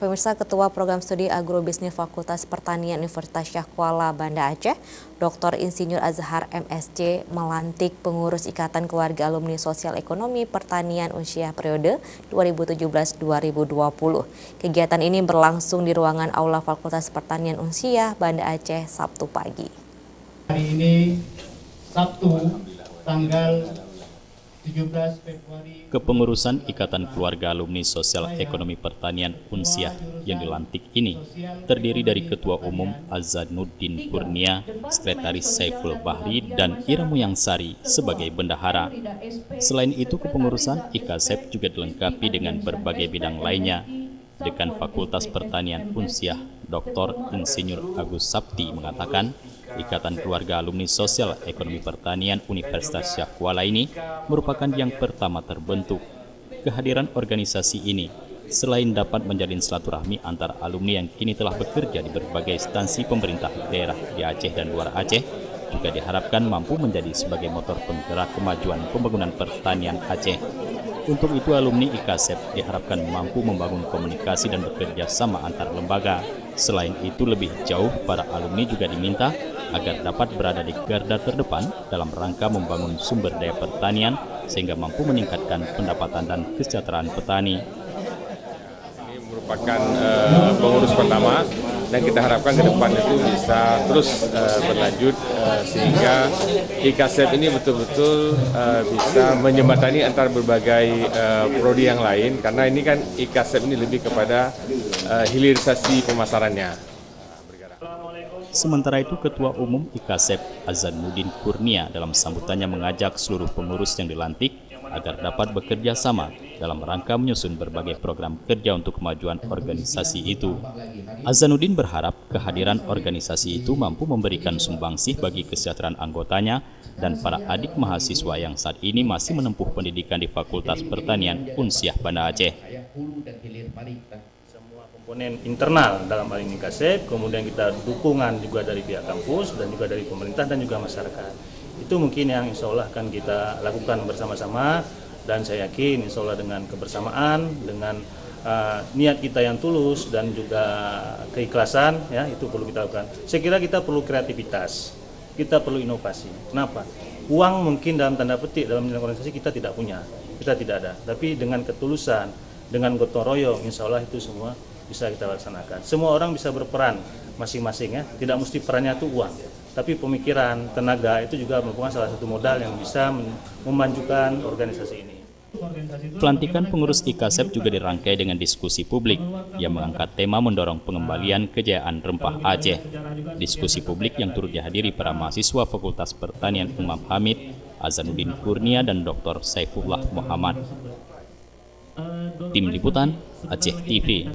Pemirsa, Ketua Program Studi Agrobisnis Fakultas Pertanian Universitas Syah Kuala, Banda Aceh, Dr. Insinyur Azhar MSc melantik pengurus Ikatan Keluarga Alumni Sosial Ekonomi Pertanian Unsyah periode 2017-2020. Kegiatan ini berlangsung di ruangan Aula Fakultas Pertanian Unsyah, Banda Aceh, Sabtu pagi. Hari ini, Sabtu, tanggal 17 Februari. Kepengurusan Ikatan Keluarga Alumni Sosial Ekonomi Pertanian Unsyah yang dilantik ini terdiri dari Ketua Umum Azanuddin Kurnia, Sekretaris Saiful Bahri, dan Ira Muyangsari sebagai bendahara. Selain itu, kepengurusan IKSEP juga dilengkapi dengan berbagai bidang lainnya. Dekan Fakultas Pertanian Unsyah, Dr. Insinyur Agus Sapti mengatakan, Ikatan Keluarga Alumni Sosial Ekonomi Pertanian Universitas Syah Kuala ini merupakan yang pertama terbentuk. Kehadiran organisasi ini selain dapat menjalin silaturahmi antar alumni yang kini telah bekerja di berbagai instansi pemerintah daerah di Aceh dan luar Aceh, juga diharapkan mampu menjadi sebagai motor penggerak kemajuan pembangunan pertanian Aceh. Untuk itu, alumni IKSEP diharapkan mampu membangun komunikasi dan bekerja sama antar lembaga. Selain itu, lebih jauh para alumni juga diminta agar dapat berada di garda terdepan dalam rangka membangun sumber daya pertanian sehingga mampu meningkatkan pendapatan dan kesejahteraan petani. Ini merupakan pengurus pertama dan kita harapkan ke depan itu bisa terus berlanjut sehingga IKSEP ini betul-betul bisa menjembatani antara berbagai prodi yang lain, karena ini kan IKSEP ini lebih kepada hilirisasi pemasarannya. Sementara itu, Ketua Umum IKSEP Azanuddin Kurnia dalam sambutannya mengajak seluruh pengurus yang dilantik agar dapat bekerja sama dalam rangka menyusun berbagai program kerja untuk kemajuan organisasi itu. Azanuddin berharap kehadiran organisasi itu mampu memberikan sumbangsih bagi kesejahteraan anggotanya dan para adik mahasiswa yang saat ini masih menempuh pendidikan di Fakultas Pertanian Unsyah Banda Aceh. Komponen internal dalam hal ini IKSEP, kemudian kita dukungan juga dari pihak kampus dan juga dari pemerintah dan juga masyarakat. Itu mungkin yang insya Allah akan kita lakukan bersama-sama, dan saya yakin insya Allah dengan kebersamaan, dengan niat kita yang tulus dan juga keikhlasan, ya itu perlu kita lakukan. Saya kira kita perlu kreativitas, kita perlu inovasi. Kenapa? Uang mungkin dalam tanda petik dalam organisasi kita tidak punya, kita tidak ada. Tapi dengan ketulusan, dengan gotong royong, insya Allah itu semua bisa kita laksanakan. Semua orang bisa berperan masing-masing, ya. Tidak mesti perannya itu uang, tapi pemikiran, tenaga itu juga merupakan salah satu modal yang bisa memajukan organisasi ini. Pelantikan pengurus IKSEP juga dirangkai dengan diskusi publik yang mengangkat tema mendorong pengembalian kejayaan rempah Aceh. Diskusi publik yang turut dihadiri para mahasiswa Fakultas Pertanian Imam Hamid, Azanuddin Kurnia, dan Dr. Saifullah Muhammad. Tim Liputan Aceh TV.